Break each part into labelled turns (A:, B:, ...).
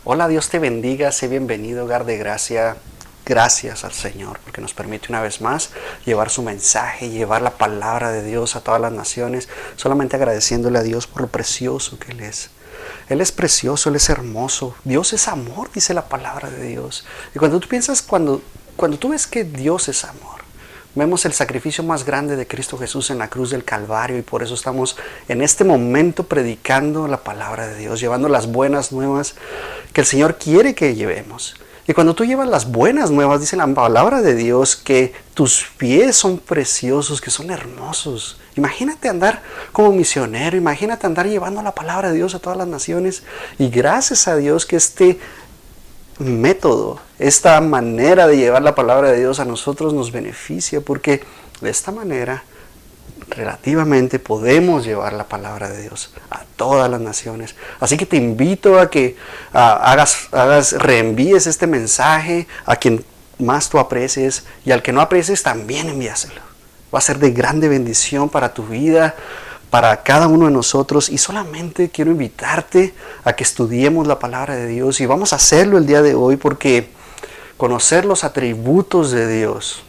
A: Hola, Dios te bendiga, sé bienvenido, hogar de gracia. Gracias al Señor porque nos permite una vez más llevar su mensaje, llevar la palabra de Dios a todas las naciones, solamente agradeciéndole a Dios por lo precioso que Él es. Él es precioso, Él es hermoso. Dios es amor, dice la palabra de Dios. Y cuando tú piensas, cuando tú ves que Dios es amor, vemos el sacrificio más grande de Cristo Jesús en la cruz del Calvario y por eso estamos en este momento predicando la palabra de Dios, llevando las buenas nuevas que el Señor quiere que llevemos. Y cuando tú llevas las buenas nuevas, dice la palabra de Dios que tus pies son preciosos, que son hermosos. Imagínate andar como misionero, imagínate andar llevando la palabra de Dios a todas las naciones. Y gracias a Dios que este método, esta manera de llevar la palabra de Dios a nosotros nos beneficia, porque de esta manera relativamente podemos llevar la palabra de Dios a todas las naciones. Así que te invito a que reenvíes este mensaje a quien más tú aprecies, y al que no aprecies también envíaselo. Va a ser de grande bendición para tu vida, para cada uno de nosotros, y solamente quiero invitarte a que estudiemos la palabra de Dios, y vamos a hacerlo el día de hoy porque conocer los atributos de Dios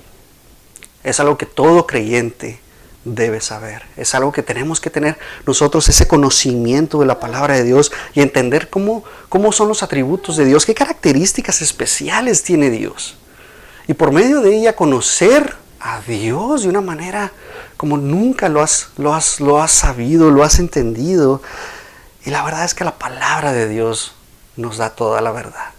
A: es algo que todo creyente debe saber. Es algo que tenemos que tener nosotros, ese conocimiento de la palabra de Dios y entender cómo son los atributos de Dios, qué características especiales tiene Dios. Y por medio de ella conocer a Dios de una manera como nunca lo has sabido, lo has entendido. Y la verdad es que la palabra de Dios nos da toda la verdad.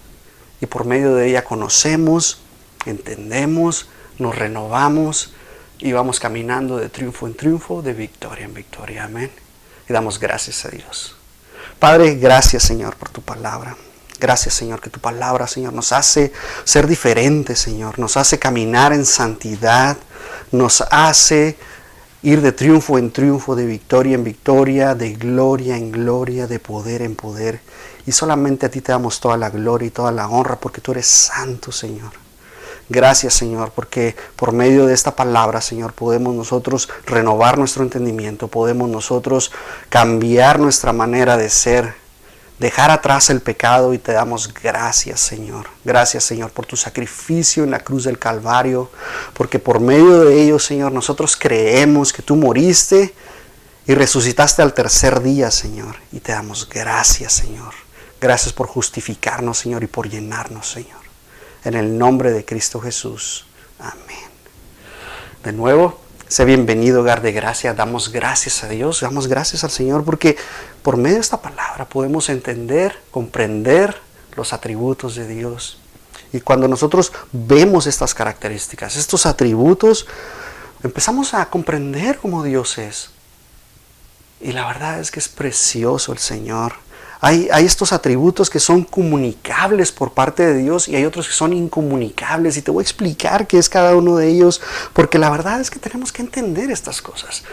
A: Y por medio de ella conocemos, entendemos, nos renovamos y vamos caminando de triunfo en triunfo, de victoria en victoria. Amén. Y damos gracias a Dios. Padre, gracias, Señor, por tu palabra. Gracias, Señor, que tu palabra, Señor, nos hace ser diferentes, Señor. Nos hace caminar en santidad. Nos hace ir de triunfo en triunfo, de victoria en victoria, de gloria en gloria, de poder en poder. Y solamente a ti te damos toda la gloria y toda la honra porque tú eres santo, Señor. Gracias, Señor, porque por medio de esta palabra, Señor, podemos nosotros renovar nuestro entendimiento, podemos nosotros cambiar nuestra manera de ser, dejar atrás el pecado, y te damos gracias, Señor. Gracias, Señor, por tu sacrificio en la cruz del Calvario, porque por medio de ello, Señor, nosotros creemos que tú moriste y resucitaste al tercer día, Señor, y te damos gracias, Señor. Gracias por justificarnos, Señor, y por llenarnos, Señor. En el nombre de Cristo Jesús. Amén. De nuevo, sé bienvenido, hogar de gracia. Damos gracias a Dios, damos gracias al Señor, porque por medio de esta palabra podemos entender, comprender los atributos de Dios. Y cuando nosotros vemos estas características, estos atributos, empezamos a comprender cómo Dios es. Y la verdad es que es precioso el Señor. Hay estos atributos que son comunicables por parte de Dios y hay otros que son incomunicables, y te voy a explicar qué es cada uno de ellos, porque la verdad es que tenemos que entender estas cosas.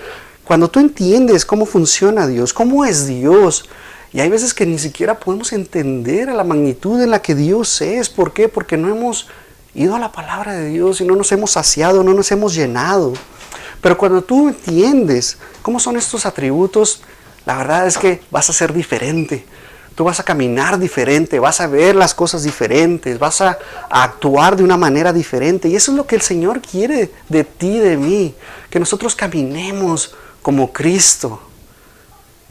A: Cuando tú entiendes cómo funciona Dios, cómo es Dios, y hay veces que ni siquiera podemos entender a la magnitud en la que Dios es. ¿Por qué? Porque no hemos ido a la palabra de Dios y no nos hemos saciado, no nos hemos llenado. Pero cuando tú entiendes cómo son estos atributos, la verdad es que vas a ser diferente. Tú vas a caminar diferente, vas a ver las cosas diferentes, vas a actuar de una manera diferente. Y eso es lo que el Señor quiere de ti, de mí. Que nosotros caminemos como Cristo.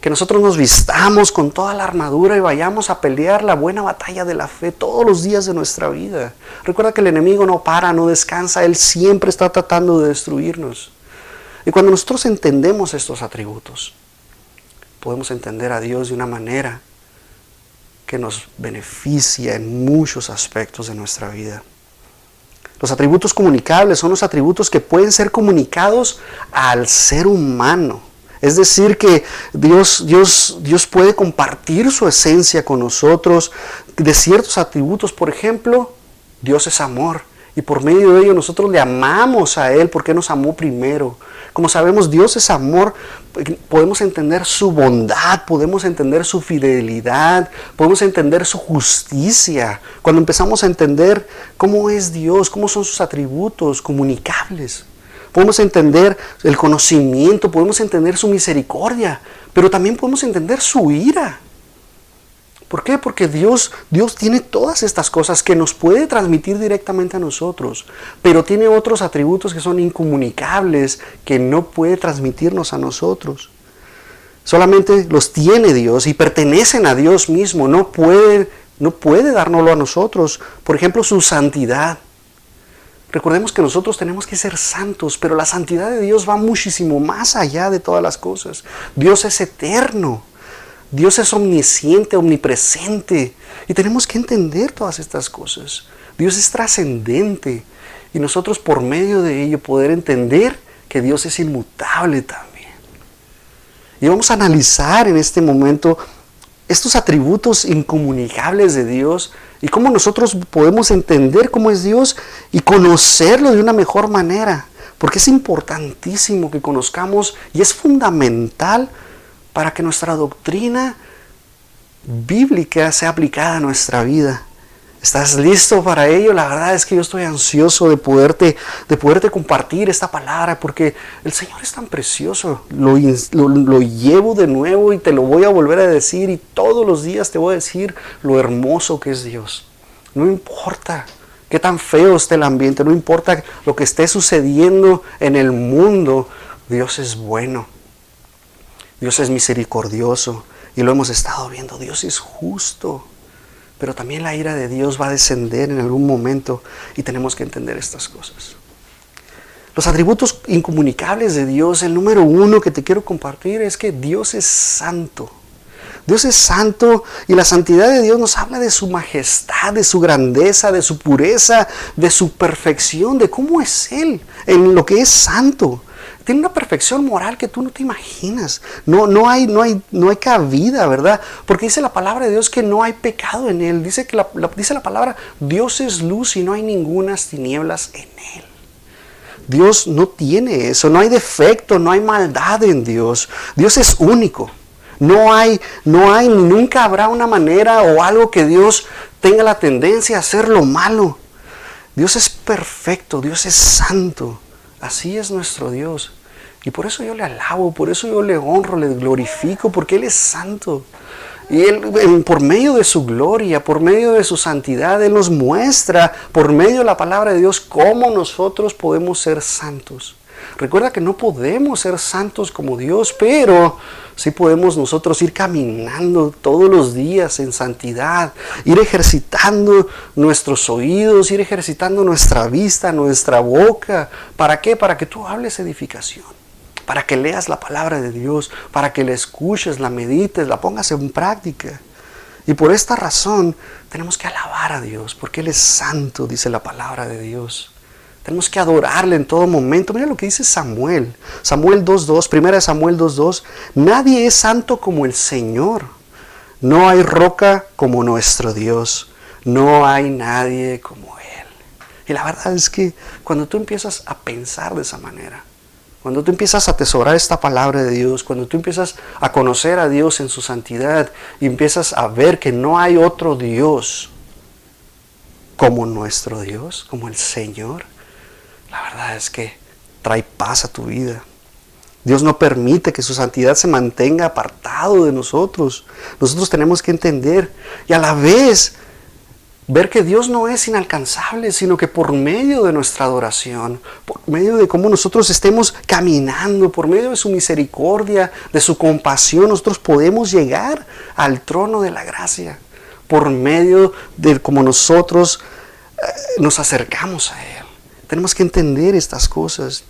A: Que nosotros nos vistamos con toda la armadura y vayamos a pelear la buena batalla de la fe todos los días de nuestra vida. Recuerda que el enemigo no para, no descansa. Él siempre está tratando de destruirnos. Y cuando nosotros entendemos estos atributos, podemos entender a Dios de una manera que nos beneficia en muchos aspectos de nuestra vida. Los atributos comunicables son los atributos que pueden ser comunicados al ser humano. Es decir, que Dios puede compartir su esencia con nosotros de ciertos atributos. Por ejemplo, Dios es amor. Y por medio de ello nosotros le amamos a Él porque nos amó primero. Como sabemos, Dios es amor. Podemos entender su bondad, podemos entender su fidelidad, podemos entender su justicia. Cuando empezamos a entender cómo es Dios, cómo son sus atributos comunicables, podemos entender el conocimiento, podemos entender su misericordia, pero también podemos entender su ira. ¿Por qué? Porque Dios tiene todas estas cosas que nos puede transmitir directamente a nosotros, pero tiene otros atributos que son incomunicables, que no puede transmitirnos a nosotros. Solamente los tiene Dios y pertenecen a Dios mismo, no puede dárnoslo a nosotros. Por ejemplo, su santidad. Recordemos que nosotros tenemos que ser santos, pero la santidad de Dios va muchísimo más allá de todas las cosas. Dios es eterno. Dios es omnisciente, omnipresente. Y tenemos que entender todas estas cosas. Dios es trascendente. Y nosotros por medio de ello poder entender que Dios es inmutable también. Y vamos a analizar en este momento estos atributos incomunicables de Dios y cómo nosotros podemos entender cómo es Dios y conocerlo de una mejor manera. Porque es importantísimo que conozcamos y es fundamental para que nuestra doctrina bíblica sea aplicada a nuestra vida. ¿Estás listo para ello? La verdad es que yo estoy ansioso de poderte compartir esta palabra porque el Señor es tan precioso. Lo llevo de nuevo y te lo voy a volver a decir y todos los días te voy a decir lo hermoso que es Dios. No importa qué tan feo esté el ambiente, no importa lo que esté sucediendo en el mundo, Dios es bueno. Dios es misericordioso y lo hemos estado viendo. Dios es justo. Pero también la ira de Dios va a descender en algún momento y tenemos que entender estas cosas. Los atributos incomunicables de Dios, el número 1 que te quiero compartir es que Dios es santo. Dios es santo y la santidad de Dios nos habla de su majestad, de su grandeza, de su pureza, de su perfección, de cómo es Él, en lo que es santo. Tiene una perfección moral que tú no te imaginas. No hay cabida, ¿verdad? Porque dice la palabra de Dios que no hay pecado en Él. Dice la palabra, Dios es luz y no hay ningunas tinieblas en Él. Dios no tiene eso, no hay defecto, no hay maldad en Dios. Dios es único. No hay, nunca habrá una manera o algo que Dios tenga la tendencia a hacer lo malo. Dios es perfecto, Dios es santo. Así es nuestro Dios. Y por eso yo le alabo, por eso yo le honro, le glorifico, porque Él es santo. Y Él, por medio de su gloria, por medio de su santidad, Él nos muestra, por medio de la palabra de Dios, cómo nosotros podemos ser santos. Recuerda que no podemos ser santos como Dios, pero sí podemos nosotros ir caminando todos los días en santidad, ir ejercitando nuestros oídos, ir ejercitando nuestra vista, nuestra boca. ¿Para qué? Para que tú hables edificación, para que leas la palabra de Dios, para que la escuches, la medites, la pongas en práctica. Y por esta razón tenemos que alabar a Dios, porque Él es santo, dice la palabra de Dios. Tenemos que adorarle en todo momento. Mira lo que dice Samuel. Samuel 2.2, 1 Samuel 2.2. Nadie es santo como el Señor. No hay roca como nuestro Dios. No hay nadie como Él. Y la verdad es que cuando tú empiezas a pensar de esa manera, cuando tú empiezas a atesorar esta palabra de Dios, cuando tú empiezas a conocer a Dios en su santidad y empiezas a ver que no hay otro Dios como nuestro Dios, como el Señor, la verdad es que trae paz a tu vida. Dios no permite que su santidad se mantenga apartado de nosotros. Nosotros tenemos que entender y a la vez ver que Dios no es inalcanzable, sino que por medio de nuestra adoración, por medio de cómo nosotros estemos caminando, por medio de su misericordia, de su compasión, nosotros podemos llegar al trono de la gracia. Por medio de cómo nosotros nos acercamos a Él. Tenemos que entender estas cosas.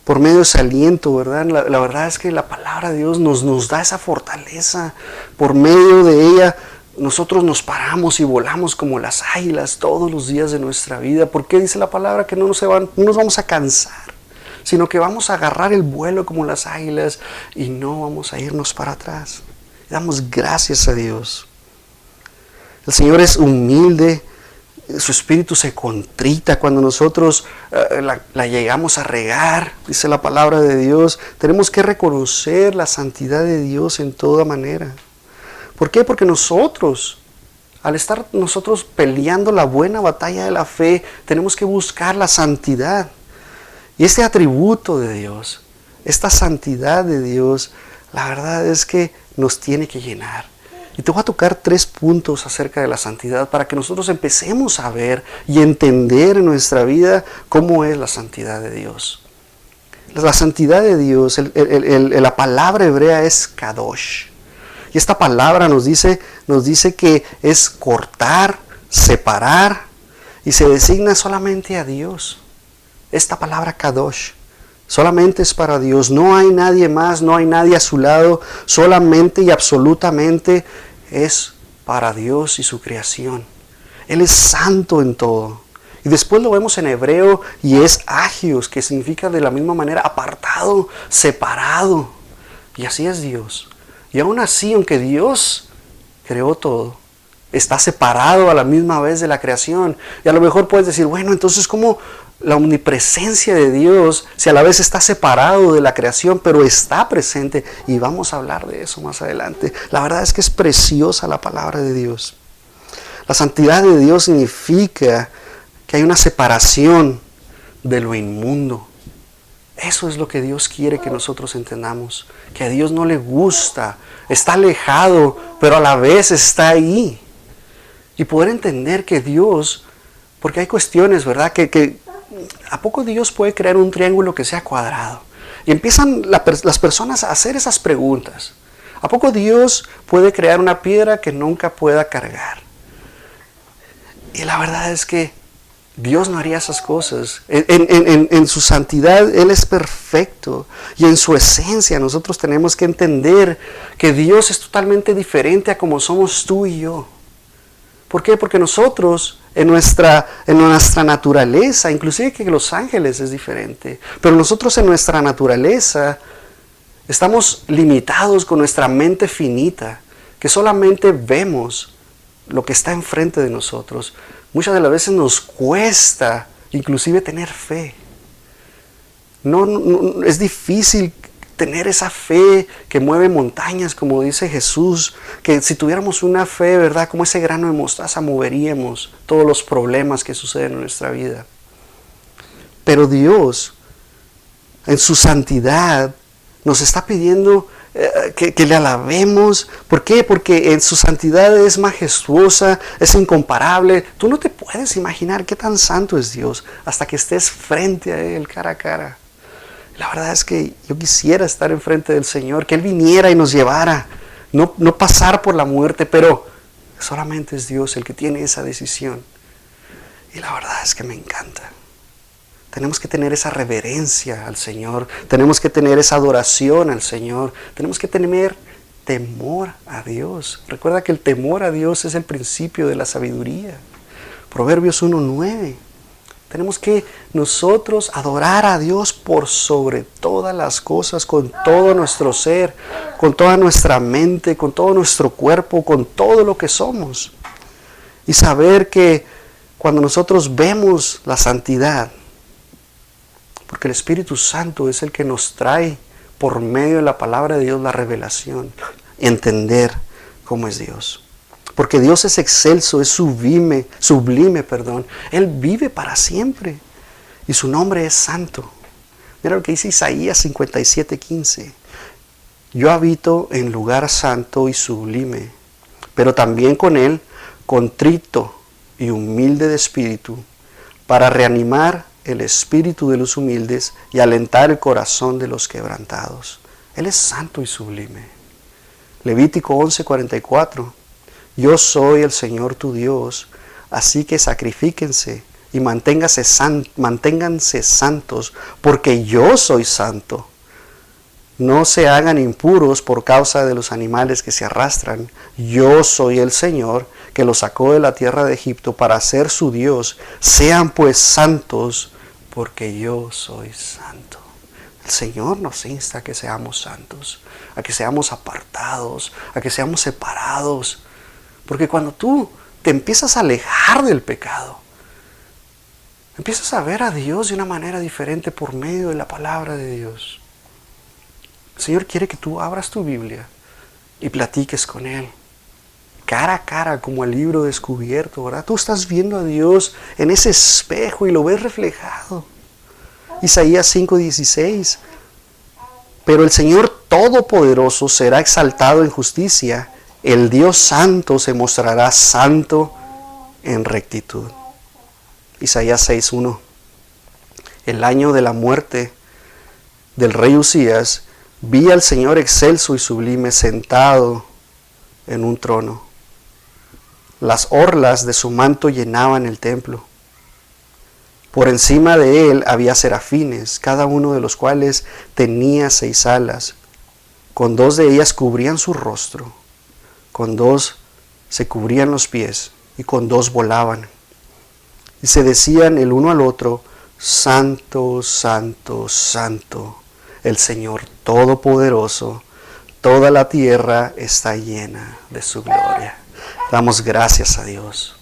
A: Por medio de ese aliento, ¿verdad? La verdad es que la palabra de Dios nos da esa fortaleza. Por medio de ella, nosotros nos paramos y volamos como las águilas todos los días de nuestra vida. ¿Por qué dice la palabra que no nos vamos a cansar? Sino que vamos a agarrar el vuelo como las águilas y no vamos a irnos para atrás. Damos gracias a Dios. El Señor es humilde. Su espíritu se contrita cuando nosotros la llegamos a regar, dice la palabra de Dios. Tenemos que reconocer la santidad de Dios en toda manera. ¿Por qué? Porque nosotros, al estar nosotros peleando la buena batalla de la fe, tenemos que buscar la santidad. Y este atributo de Dios, esta santidad de Dios, la verdad es que nos tiene que llenar. Y te voy a tocar 3 puntos acerca de la santidad para que nosotros empecemos a ver y entender en nuestra vida cómo es la santidad de Dios. La santidad de Dios, la palabra hebrea es kadosh. Y esta palabra nos dice que es cortar, separar, y se designa solamente a Dios. Esta palabra kadosh solamente es para Dios. No hay nadie más, no hay nadie a su lado. Solamente y absolutamente es para Dios y su creación. Él es santo en todo. Y después lo vemos en hebreo y es agios, que significa de la misma manera apartado, separado. Y así es Dios. Y aún así, aunque Dios creó todo, está separado a la misma vez de la creación. Y a lo mejor puedes decir, bueno, entonces ¿cómo la omnipresencia de Dios si a la vez está separado de la creación, pero está presente? Y vamos a hablar de eso más adelante. La verdad es que es preciosa la palabra de Dios. La santidad de Dios significa que hay una separación de lo inmundo. Eso es lo que Dios quiere que nosotros entendamos. Que a Dios no le gusta, está alejado, pero a la vez está ahí. Y poder entender que Dios, porque hay cuestiones, ¿verdad? Que ¿a poco Dios puede crear un triángulo que sea cuadrado? Y empiezan las personas a hacer esas preguntas. ¿A poco Dios puede crear una piedra que nunca pueda cargar? Y la verdad es que Dios no haría esas cosas. En su santidad Él es perfecto. Y en su esencia nosotros tenemos que entender que Dios es totalmente diferente a como somos tú y yo. ¿Por qué? Porque nosotros en nuestra naturaleza, inclusive que los ángeles es diferente, pero nosotros en nuestra naturaleza estamos limitados con nuestra mente finita, que solamente vemos lo que está enfrente de nosotros. Muchas de las veces nos cuesta inclusive tener fe. No, es difícil tener esa fe que mueve montañas, como dice Jesús, que si tuviéramos una fe, ¿verdad? Como ese grano de mostaza, moveríamos todos los problemas que suceden en nuestra vida. Pero Dios, en su santidad, nos está pidiendo que le alabemos. ¿Por qué? Porque en su santidad es majestuosa, es incomparable. Tú no te puedes imaginar qué tan santo es Dios hasta que estés frente a Él, cara a cara. La verdad es que yo quisiera estar enfrente del Señor, que Él viniera y nos llevara, no pasar por la muerte, pero solamente es Dios el que tiene esa decisión. Y la verdad es que me encanta. Tenemos que tener esa reverencia al Señor, tenemos que tener esa adoración al Señor, tenemos que tener temor a Dios. Recuerda que el temor a Dios es el principio de la sabiduría. Proverbios 1:9. Tenemos que nosotros adorar a Dios por sobre todas las cosas, con todo nuestro ser, con toda nuestra mente, con todo nuestro cuerpo, con todo lo que somos. Y saber que cuando nosotros vemos la santidad, porque el Espíritu Santo es el que nos trae por medio de la palabra de Dios la revelación, entender cómo es Dios. Porque Dios es excelso, es sublime, Él vive para siempre y su nombre es santo. Mira lo que dice Isaías 57:15. Yo habito en lugar santo y sublime, pero también con Él contrito y humilde de espíritu, para reanimar el espíritu de los humildes y alentar el corazón de los quebrantados. Él es santo y sublime. Levítico 11:44. Yo soy el Señor tu Dios, así que sacrifíquense y manténganse santos, porque yo soy santo. No se hagan impuros por causa de los animales que se arrastran. Yo soy el Señor, que los sacó de la tierra de Egipto para ser su Dios. Sean pues santos, porque yo soy santo. El Señor nos insta a que seamos santos, a que seamos apartados, a que seamos separados. Porque cuando tú te empiezas a alejar del pecado, empiezas a ver a Dios de una manera diferente por medio de la palabra de Dios. El Señor quiere que tú abras tu Biblia y platiques con Él, cara a cara, como el libro descubierto, ¿verdad? Tú estás viendo a Dios en ese espejo y lo ves reflejado. Isaías 5:16. Pero el Señor Todopoderoso será exaltado en justicia el Dios santo se mostrará santo en rectitud. Isaías 6:1. El año de la muerte del rey Usías, vi al Señor excelso y sublime sentado en un trono. Las orlas de su manto llenaban el templo. Por encima de él había serafines, cada uno de los cuales tenía 6 alas. Con 2 de ellas cubrían su rostro, con 2 se cubrían los pies y con 2 volaban. Y se decían el uno al otro: Santo, Santo, Santo, el Señor Todopoderoso, toda la tierra está llena de su gloria. Damos gracias a Dios,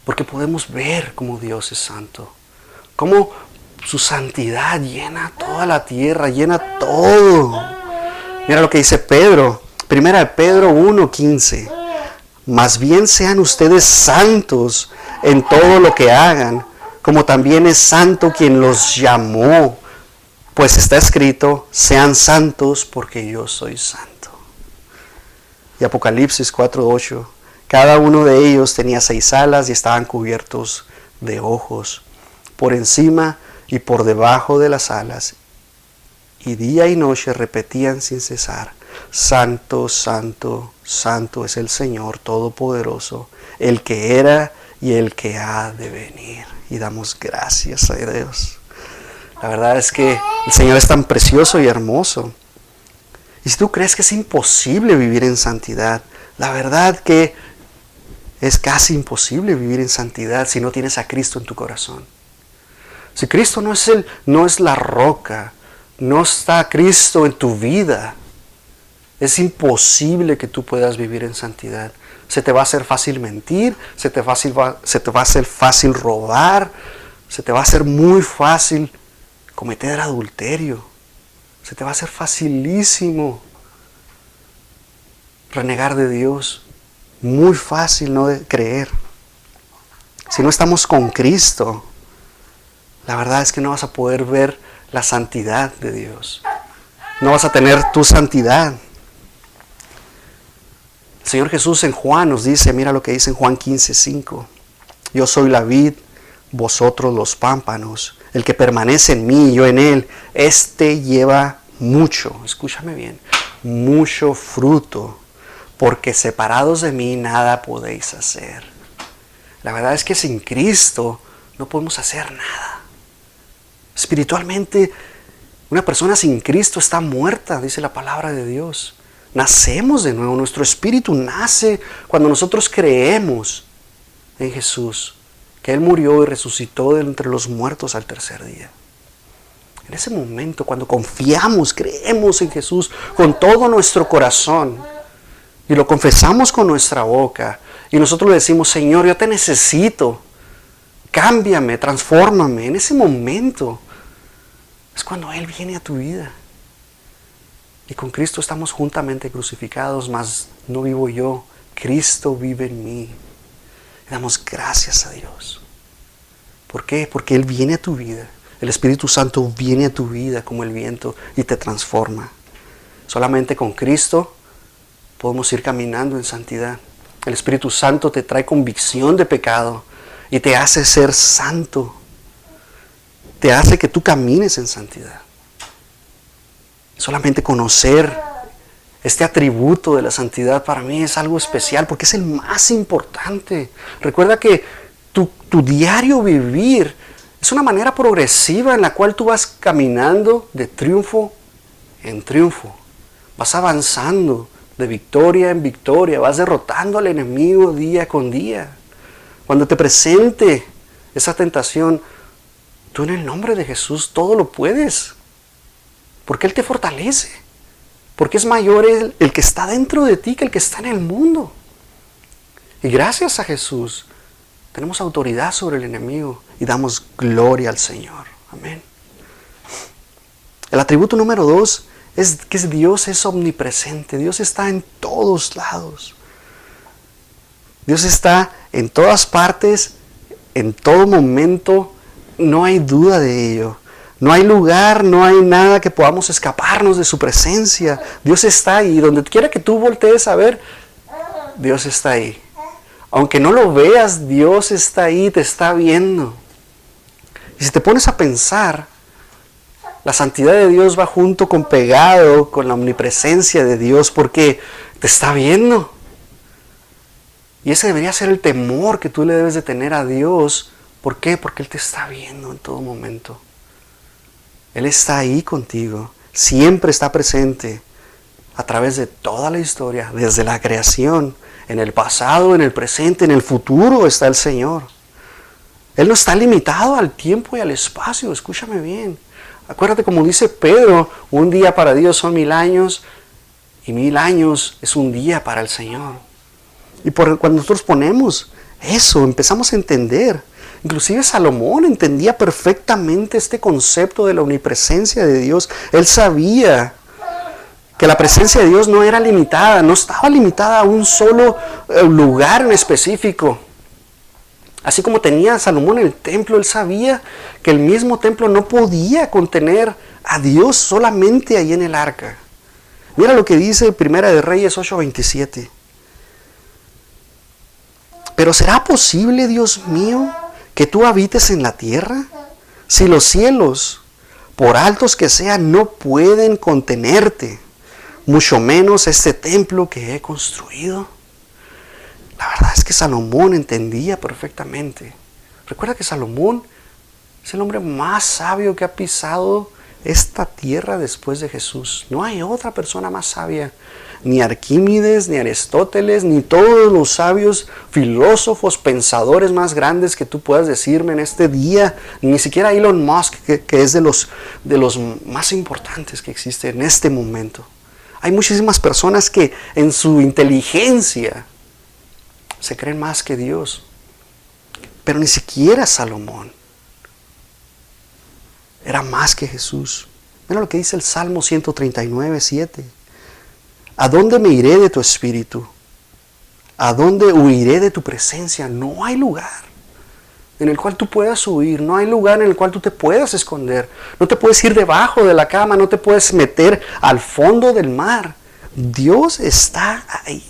A: porque podemos ver cómo Dios es santo, cómo su santidad llena toda la tierra, llena todo. Mira lo que dice Pedro, 1 Pedro 1:15. Más bien sean ustedes santos en todo lo que hagan, como también es santo quien los llamó. Pues está escrito: sean santos porque yo soy santo. Y Apocalipsis 4:8. Cada uno de ellos tenía 6 alas y estaban cubiertos de ojos, por encima y por debajo de las alas. Y día y noche repetían sin cesar: Santo, Santo, Santo es el Señor Todopoderoso, el que era y el que ha de venir. Y damos gracias a Dios. La verdad es que el Señor es tan precioso y hermoso. Y si tú crees que es imposible vivir en santidad, la verdad que es casi imposible vivir en santidad si no tienes a Cristo en tu corazón. Si Cristo no es la roca, no está Cristo en tu vida, es imposible que tú puedas vivir en santidad. Se te va a hacer fácil mentir, se te va a hacer fácil robar, se te va a hacer muy fácil cometer adulterio, se te va a hacer facilísimo renegar de Dios, muy fácil no de creer. Si no estamos con Cristo, la verdad es que no vas a poder ver la santidad de Dios, no vas a tener tu santidad. El Señor Jesús en Juan nos dice, mira lo que dice en Juan 15:5. Yo soy la vid, vosotros los pámpanos. El que permanece en mí y yo en él, este lleva mucho, escúchame bien, mucho fruto, porque separados de mí nada podéis hacer. La verdad es que sin Cristo no podemos hacer nada. Espiritualmente, una persona sin Cristo está muerta, dice la palabra de Dios. Nacemos de nuevo, nuestro espíritu nace cuando nosotros creemos en Jesús, que Él murió y resucitó de entre los muertos al 3er día. En ese momento, cuando confiamos, creemos en Jesús con todo nuestro corazón y lo confesamos con nuestra boca y nosotros le decimos: Señor, yo te necesito, cámbiame, transfórmame. En ese momento es cuando Él viene a tu vida. Y con Cristo estamos juntamente crucificados, mas no vivo yo, Cristo vive en mí. Y damos gracias a Dios. ¿Por qué? Porque Él viene a tu vida. El Espíritu Santo viene a tu vida como el viento y te transforma. Solamente con Cristo podemos ir caminando en santidad. El Espíritu Santo te trae convicción de pecado y te hace ser santo. Te hace que tú camines en santidad. Solamente conocer este atributo de la santidad para mí es algo especial porque es el más importante. Recuerda que tu diario vivir es una manera progresiva en la cual tú vas caminando de triunfo en triunfo. Vas avanzando de victoria en victoria. Vas derrotando al enemigo día con día. Cuando te presente esa tentación, tú en el nombre de Jesús todo lo puedes. Porque Él te fortalece. Porque es mayor el que está dentro de ti que el que está en el mundo. Y gracias a Jesús tenemos autoridad sobre el enemigo y damos gloria al Señor. Amén. El atributo número 2 es que Dios es omnipresente. Dios está en todos lados. Dios está en todas partes, en todo momento. No hay duda de ello. No hay lugar, no hay nada que podamos escaparnos de su presencia. Dios está ahí. Donde quiera que tú voltees a ver, Dios está ahí. Aunque no lo veas, Dios está ahí, te está viendo. Y si te pones a pensar, la santidad de Dios va junto con pegado con la omnipresencia de Dios porque te está viendo. Y ese debería ser el temor que tú le debes de tener a Dios. ¿Por qué? Porque Él te está viendo en todo momento. Él está ahí contigo. Siempre está presente a través de toda la historia, desde la creación. En el pasado, en el presente, en el futuro está el Señor. Él no está limitado al tiempo y al espacio. Escúchame bien. Acuérdate como dice Pedro, un día para Dios son 1000 años y 1000 años es un día para el Señor. Y cuando nosotros ponemos eso, empezamos a entender. Inclusive Salomón entendía perfectamente este concepto de la omnipresencia de Dios. Él sabía que la presencia de Dios no era limitada, no estaba limitada a un solo lugar en específico. Así como tenía Salomón el templo, él sabía que el mismo templo no podía contener a Dios solamente ahí en el arca. Mira lo que dice Primera de Reyes 8:27. Pero ¿será posible, Dios mío, que tú habites en la tierra? Si los cielos, por altos que sean, no pueden contenerte, mucho menos este templo que he construido. La verdad es que Salomón entendía perfectamente. Recuerda que Salomón es el hombre más sabio que ha pisado esta tierra después de Jesús. No hay otra persona más sabia. Ni Arquímedes, ni Aristóteles, ni todos los sabios, filósofos, pensadores más grandes que tú puedas decirme en este día. Ni siquiera Elon Musk, que es de los más importantes que existe en este momento. Hay muchísimas personas que en su inteligencia se creen más que Dios. Pero ni siquiera Salomón era más que Jesús. Mira lo que dice el Salmo 139:7. ¿A dónde me iré de tu espíritu? ¿A dónde huiré de tu presencia? No hay lugar en el cual tú puedas huir. No hay lugar en el cual tú te puedas esconder. No te puedes ir debajo de la cama. No te puedes meter al fondo del mar. Dios está ahí.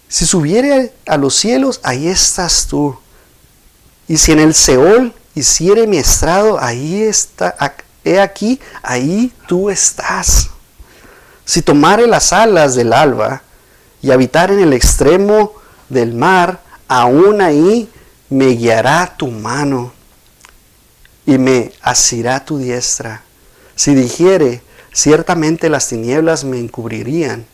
A: Si subiere a los cielos, ahí estás tú. Y si en el Seol hiciere mi estrado, ahí está, he aquí, ahí tú estás. Si tomare las alas del alba y habitar en el extremo del mar, aún ahí me guiará tu mano y me asirá tu diestra. Si dijere, ciertamente las tinieblas me encubrirían,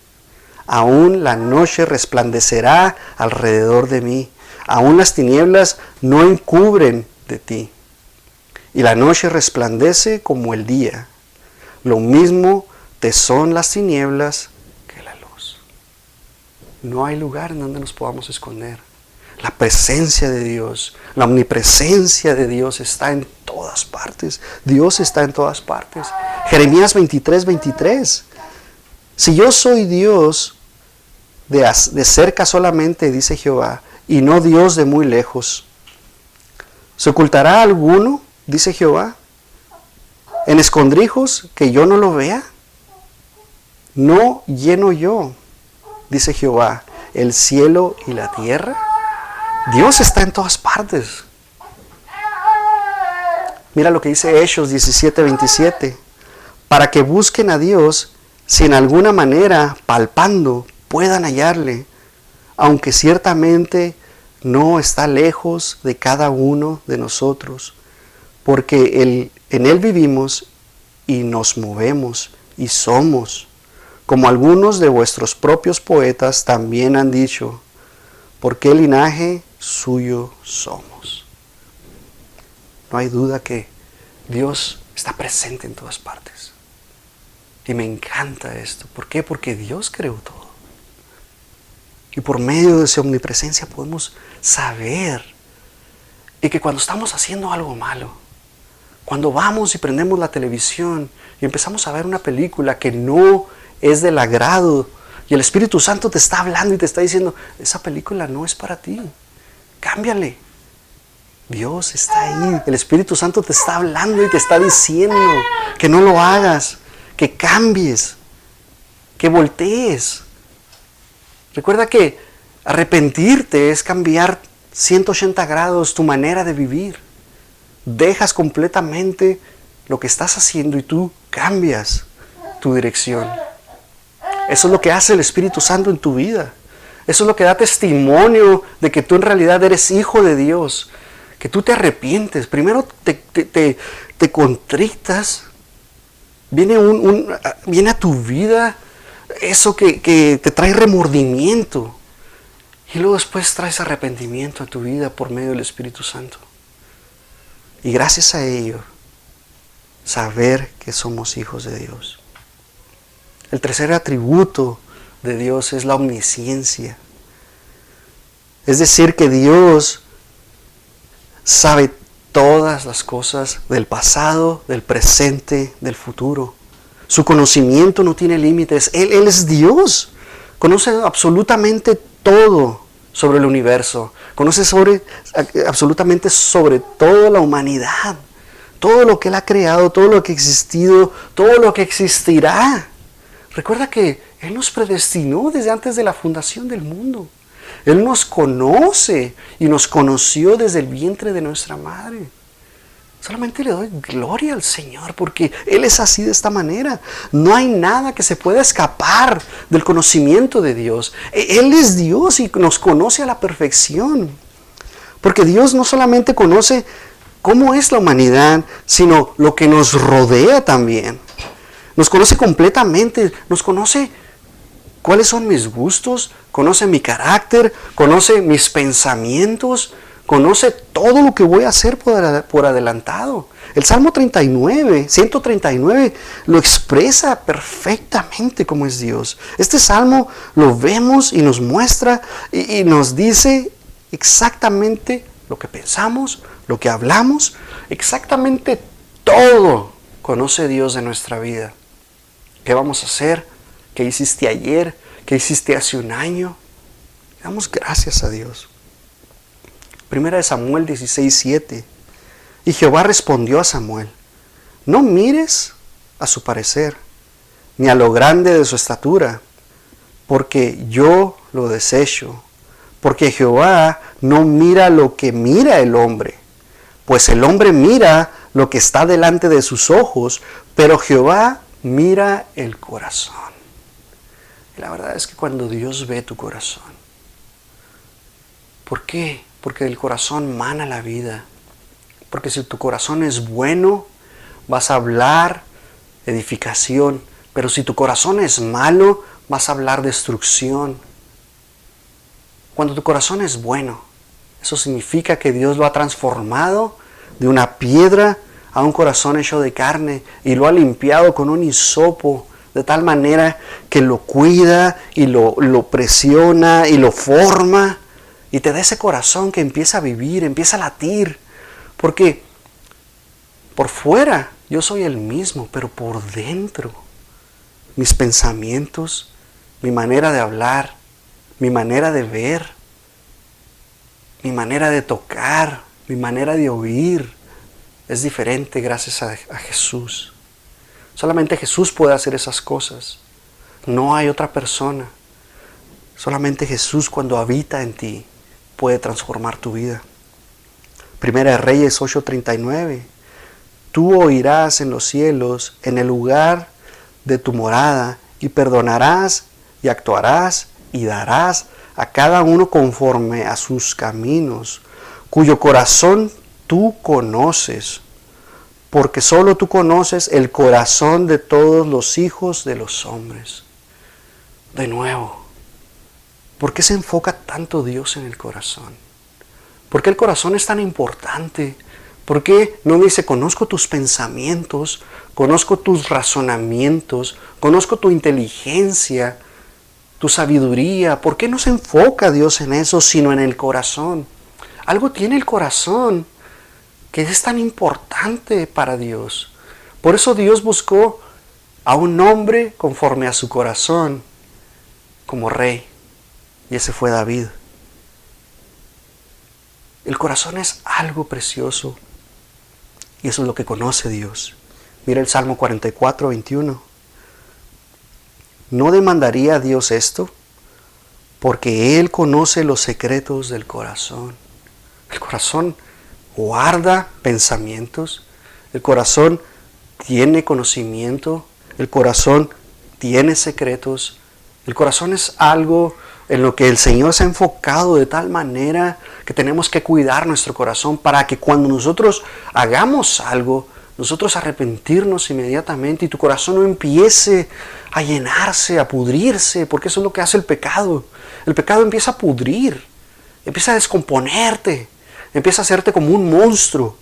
A: aún la noche resplandecerá alrededor de mí. Aún las tinieblas no encubren de ti. Y la noche resplandece como el día. Lo mismo te son las tinieblas que la luz. No hay lugar en donde nos podamos esconder. La presencia de Dios, la omnipresencia de Dios está en todas partes. Dios está en todas partes. Jeremías 23:23. Si yo soy Dios de cerca solamente, dice Jehová, y no Dios de muy lejos, ¿se ocultará alguno, dice Jehová, en escondrijos que yo no lo vea? ¿No lleno yo, dice Jehová, el cielo y la tierra? Dios está en todas partes. Mira lo que dice Hechos 17:27. Para que busquen a Dios, si en alguna manera, palpando, puedan hallarle, aunque ciertamente no está lejos de cada uno de nosotros, porque en Él vivimos y nos movemos y somos, como algunos de vuestros propios poetas también han dicho, ¿por qué linaje suyo somos? No hay duda que Dios está presente en todas partes. Y me encanta esto. ¿Por qué? Porque Dios creó todo. Y por medio de su omnipresencia podemos saber y que cuando estamos haciendo algo malo, cuando vamos y prendemos la televisión y empezamos a ver una película que no es del agrado y el Espíritu Santo te está hablando y te está diciendo, esa película no es para ti, cámbiale. Dios está ahí, el Espíritu Santo te está hablando y te está diciendo que no lo hagas, que cambies, que voltees. Recuerda que arrepentirte es cambiar 180 grados tu manera de vivir. Dejas completamente lo que estás haciendo y tú cambias tu dirección. Eso es lo que hace el Espíritu Santo en tu vida. Eso es lo que da testimonio de que tú en realidad eres hijo de Dios. Que tú te arrepientes. Primero te contritas. Viene a tu vida eso que te trae remordimiento. Y luego después traes arrepentimiento a tu vida por medio del Espíritu Santo. Y gracias a ello, saber que somos hijos de Dios. El tercer atributo de Dios es la omnisciencia. Es decir, que Dios sabe todas las cosas del pasado, del presente, del futuro. Su conocimiento no tiene límites. Él es Dios. Conoce absolutamente todo sobre el universo. Conoce absolutamente sobre toda la humanidad. Todo lo que Él ha creado, todo lo que ha existido, todo lo que existirá. Recuerda que Él nos predestinó desde antes de la fundación del mundo. Él nos conoce y nos conoció desde el vientre de nuestra madre. Solamente le doy gloria al Señor porque Él es así de esta manera. No hay nada que se pueda escapar del conocimiento de Dios. Él es Dios y nos conoce a la perfección. Porque Dios no solamente conoce cómo es la humanidad, sino lo que nos rodea también. Nos conoce completamente, nos conoce cuáles son mis gustos, conoce mi carácter, conoce mis pensamientos, conoce todo lo que voy a hacer por adelantado. El Salmo 139 lo expresa perfectamente cómo es Dios. Este Salmo lo vemos y nos muestra y nos dice exactamente lo que pensamos, lo que hablamos, exactamente todo conoce Dios de nuestra vida. ¿Qué vamos a hacer? ¿Qué hiciste ayer? ¿Qué hiciste hace un año? Damos gracias a Dios. Primera de Samuel 16:7. Y Jehová respondió a Samuel: no mires a su parecer, ni a lo grande de su estatura, porque yo lo desecho. Porque Jehová no mira lo que mira el hombre, pues el hombre mira lo que está delante de sus ojos, pero Jehová mira el corazón. Y la verdad es que cuando Dios ve tu corazón, ¿por qué? Porque del corazón mana la vida. Porque si tu corazón es bueno, vas a hablar edificación. Pero si tu corazón es malo, vas a hablar destrucción. Cuando tu corazón es bueno, eso significa que Dios lo ha transformado de una piedra a un corazón hecho de carne y lo ha limpiado con un hisopo de tal manera que lo cuida y lo presiona y lo forma y te da ese corazón que empieza a vivir, empieza a latir. Porque por fuera yo soy el mismo, pero por dentro mis pensamientos, mi manera de hablar, mi manera de ver, mi manera de tocar, mi manera de oír es diferente gracias a Jesús. Solamente Jesús puede hacer esas cosas. No hay otra persona. Solamente Jesús, cuando habita en ti, puede transformar tu vida. Primera de Reyes 8:39. Tú oirás en los cielos, en el lugar de tu morada, y perdonarás y actuarás y darás a cada uno conforme a sus caminos, cuyo corazón tú conoces, porque solo tú conoces el corazón de todos los hijos de los hombres. De nuevo, ¿por qué se enfoca tanto Dios en el corazón? ¿Por qué el corazón es tan importante? ¿Por qué no dice, conozco tus pensamientos, conozco tus razonamientos, conozco tu inteligencia, tu sabiduría? ¿Por qué no se enfoca Dios en eso, sino en el corazón? Algo tiene el corazón que es tan importante para Dios. Por eso Dios buscó a un hombre conforme a su corazón como rey. Y ese fue David. El corazón es algo precioso. Y eso es lo que conoce Dios. Mira el Salmo 44:21. ¿No demandaría Dios esto? porque Él conoce los secretos del corazón. El corazón guarda pensamientos, el corazón tiene conocimiento, el corazón tiene secretos. El corazón es algo en lo que el Señor se ha enfocado de tal manera que tenemos que cuidar nuestro corazón para que cuando nosotros hagamos algo, nosotros arrepentirnos inmediatamente y tu corazón no empiece a llenarse, a pudrirse, porque eso es lo que hace el pecado. El pecado empieza a pudrir, empieza a descomponerte, empieza a hacerte como un monstruo.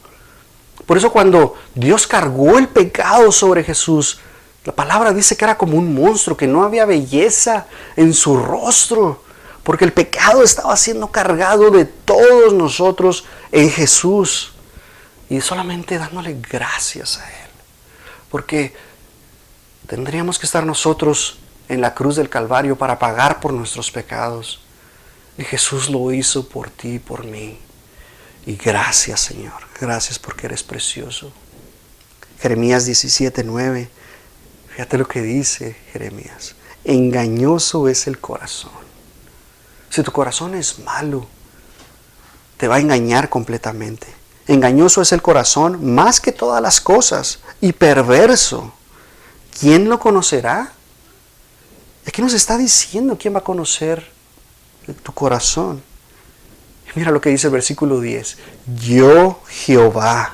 A: Por eso cuando Dios cargó el pecado sobre Jesús, la palabra dice que era como un monstruo, que no había belleza en su rostro, porque el pecado estaba siendo cargado de todos nosotros en Jesús. Y solamente dándole gracias a Él, porque tendríamos que estar nosotros en la cruz del Calvario para pagar por nuestros pecados. Y Jesús lo hizo por ti y por mí. Y gracias, Señor, gracias porque eres precioso. Jeremías 17:9. Fíjate lo que dice Jeremías. Engañoso es el corazón. Si tu corazón es malo, te va a engañar completamente. Engañoso es el corazón más que todas las cosas y perverso. ¿Quién lo conocerá? Aquí nos está diciendo quién va a conocer tu corazón. Mira lo que dice el versículo 10. Yo, Jehová.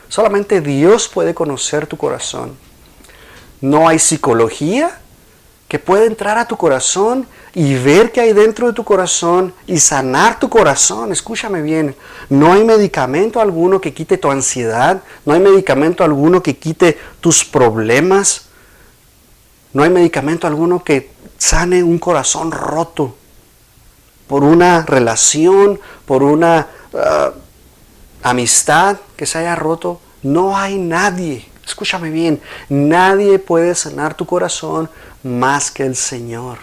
A: Solamente Dios puede conocer tu corazón. No hay psicología que pueda entrar a tu corazón y ver qué hay dentro de tu corazón y sanar tu corazón. Escúchame bien, no hay medicamento alguno que quite tu ansiedad, no hay medicamento alguno que quite tus problemas, no hay medicamento alguno que sane un corazón roto por una relación, por una amistad que se haya roto. No hay nadie. Escúchame bien, nadie puede sanar tu corazón más que el Señor.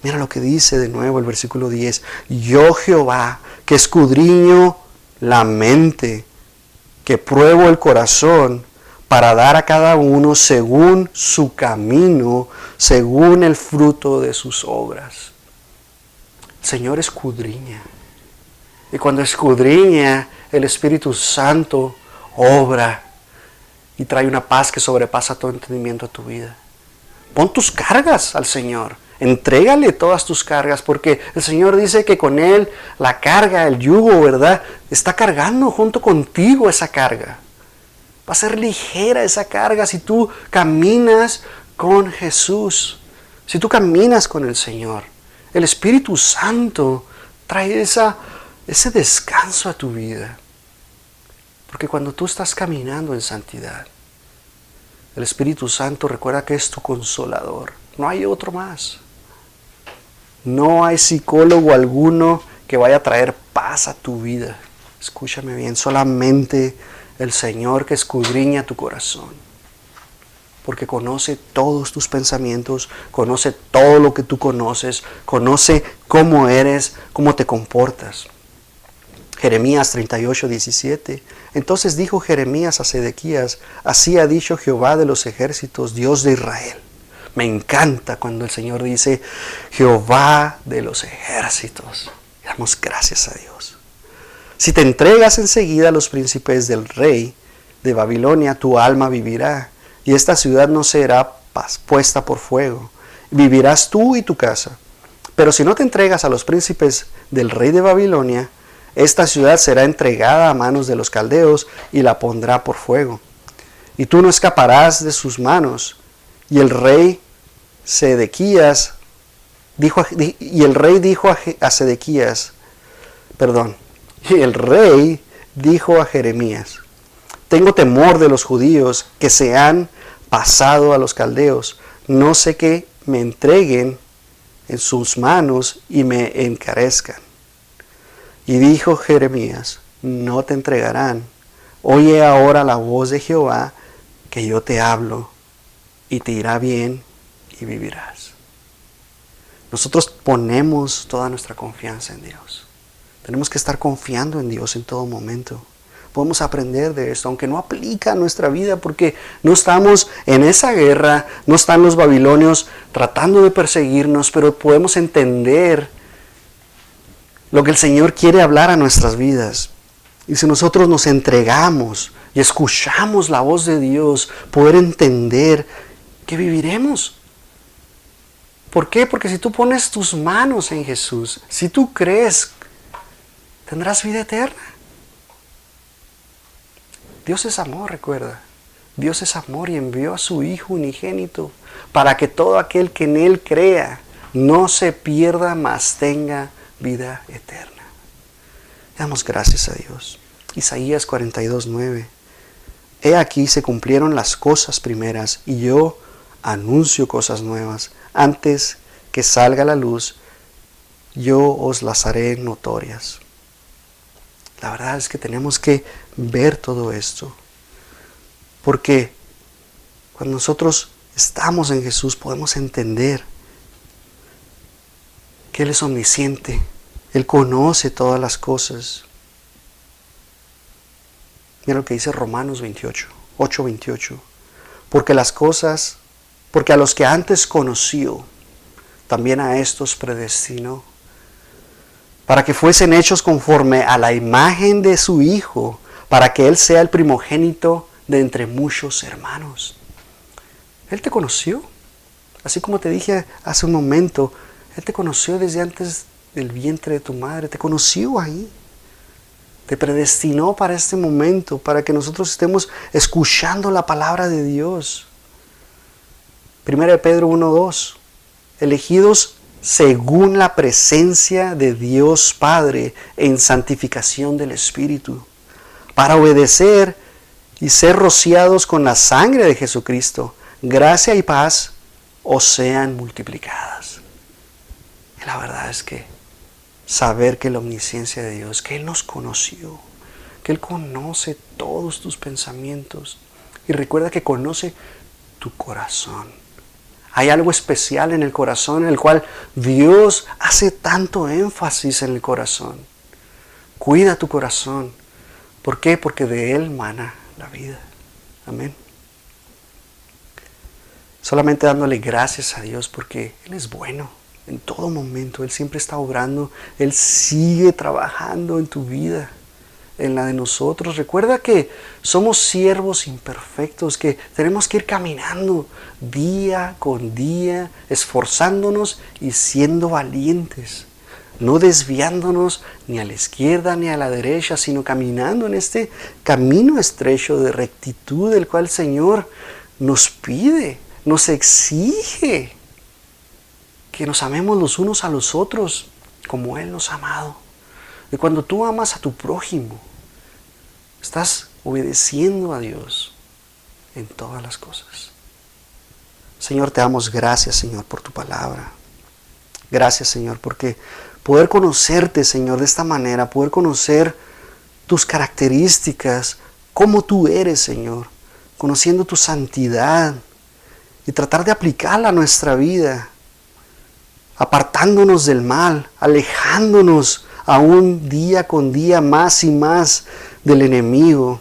A: Mira lo que dice de nuevo el versículo 10. Yo Jehová, que escudriño la mente, que pruebo el corazón, para dar a cada uno según su camino, según el fruto de sus obras. El Señor escudriña. Y cuando escudriña, el Espíritu Santo obra y trae una paz que sobrepasa todo entendimiento a tu vida. Pon tus cargas al Señor. Entrégale todas tus cargas, porque el Señor dice que con Él la carga, el yugo, ¿verdad? Está cargando junto contigo esa carga. Va a ser ligera esa carga si tú caminas con Jesús. Si tú caminas con el Señor. El Espíritu Santo trae ese descanso a tu vida. Porque cuando tú estás caminando en santidad, el Espíritu Santo recuerda que es tu consolador. No hay otro más. No hay psicólogo alguno que vaya a traer paz a tu vida. Escúchame bien, solamente el Señor que escudriña tu corazón. Porque conoce todos tus pensamientos, conoce todo lo que tú conoces, conoce cómo eres, cómo te comportas. Jeremías 38:17. Entonces dijo Jeremías a Sedequías, así ha dicho Jehová de los ejércitos, Dios de Israel. Me encanta cuando el Señor dice, Jehová de los ejércitos. Damos gracias a Dios. Si te entregas enseguida a los príncipes del rey de Babilonia, tu alma vivirá, y esta ciudad no será puesta por fuego. Vivirás tú y tu casa. Pero si no te entregas a los príncipes del rey de Babilonia, esta ciudad será entregada a manos de los caldeos y la pondrá por fuego. Y tú no escaparás de sus manos. Y el rey dijo a Jeremías, tengo temor de los judíos que se han pasado a los caldeos, no sé que me entreguen en sus manos y me encarezcan. Y dijo Jeremías, no te entregarán, oye ahora la voz de Jehová, que yo te hablo, y te irá bien y vivirás. Nosotros ponemos toda nuestra confianza en Dios. Tenemos que estar confiando en Dios en todo momento. podemos aprender de esto, aunque no aplica a nuestra vida porque no estamos en esa guerra, no están los babilonios tratando de perseguirnos, pero podemos entender lo que el Señor quiere hablar a nuestras vidas. Y si nosotros nos entregamos y escuchamos la voz de Dios, poder entender que viviremos. ¿Por qué? Porque si tú pones tus manos en Jesús, si tú crees, tendrás vida eterna. Dios es amor, recuerda. Dios es amor y envió a su Hijo unigénito para que todo aquel que en Él crea no se pierda, mas tenga vida eterna. Damos gracias a Dios. Isaías 42:9. He aquí se cumplieron las cosas primeras y yo anuncio cosas nuevas. Antes que salga la luz, yo os las haré notorias. La verdad es que tenemos que ver todo esto. Porque cuando nosotros estamos en Jesús podemos entender que Él es omnisciente. Él conoce todas las cosas. Mira lo que dice Romanos 8:28. Porque a los que antes conoció, también a estos predestinó, para que fuesen hechos conforme a la imagen de su Hijo, para que Él sea el primogénito de entre muchos hermanos. Él te conoció, así como te dije hace un momento, Él te conoció desde antes del vientre de tu madre, te conoció ahí. Te predestinó para este momento, para que nosotros estemos escuchando la palabra de Dios. 1 Pedro 1:2. Elegidos según la presencia de Dios Padre en santificación del Espíritu, para obedecer y ser rociados con la sangre de Jesucristo, gracia y paz os sean multiplicadas. Y la verdad es que saber que la omnisciencia de Dios, que Él nos conoció, que Él conoce todos tus pensamientos. Y recuerda que conoce tu corazón. Hay algo especial en el corazón en el cual Dios hace tanto énfasis en el corazón. Cuida tu corazón. ¿Por qué? Porque de Él mana la vida. Amén. Solamente dándole gracias a Dios porque Él es bueno. En todo momento, Él siempre está obrando, Él sigue trabajando en tu vida, en la de nosotros. Recuerda que somos siervos imperfectos, que tenemos que ir caminando día con día, esforzándonos y siendo valientes, no desviándonos ni a la izquierda ni a la derecha, sino caminando en este camino estrecho de rectitud del cual el Señor nos pide, nos exige. Que nos amemos los unos a los otros como Él nos ha amado. Y cuando tú amas a tu prójimo, estás obedeciendo a Dios en todas las cosas. Señor, te damos gracias, Señor, por tu palabra. Gracias, Señor, porque poder conocerte, Señor, de esta manera, poder conocer tus características, cómo tú eres, Señor, conociendo tu santidad y tratar de aplicarla a nuestra vida, apartándonos del mal, alejándonos aún día con día más y más del enemigo.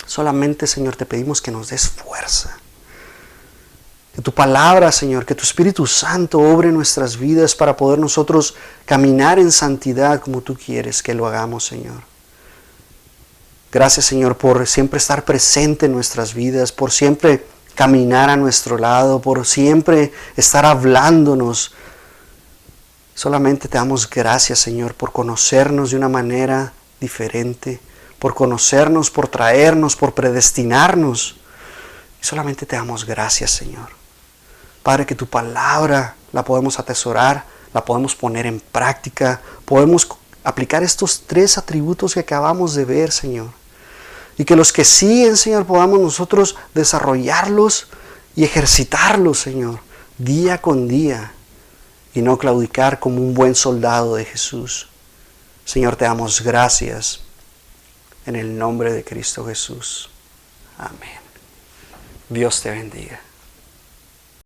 A: Solamente, Señor, te pedimos que nos des fuerza. Que tu palabra, Señor, que tu Espíritu Santo obre en nuestras vidas para poder nosotros caminar en santidad como tú quieres que lo hagamos, Señor. Gracias, Señor, por siempre estar presente en nuestras vidas, por siempre caminar a nuestro lado, por siempre estar hablándonos. Solamente te damos gracias, Señor, por conocernos de una manera diferente, por conocernos, por traernos, por predestinarnos. Y solamente te damos gracias, Señor. Padre, que tu palabra la podemos atesorar, la podemos poner en práctica, podemos aplicar estos 3 atributos que acabamos de ver, Señor. Y que los que siguen, Señor, podamos nosotros desarrollarlos y ejercitarlos, Señor, día con día. Y no claudicar como un buen soldado de Jesús. Señor, te damos gracias en el nombre de Cristo Jesús. Amén. Dios te bendiga.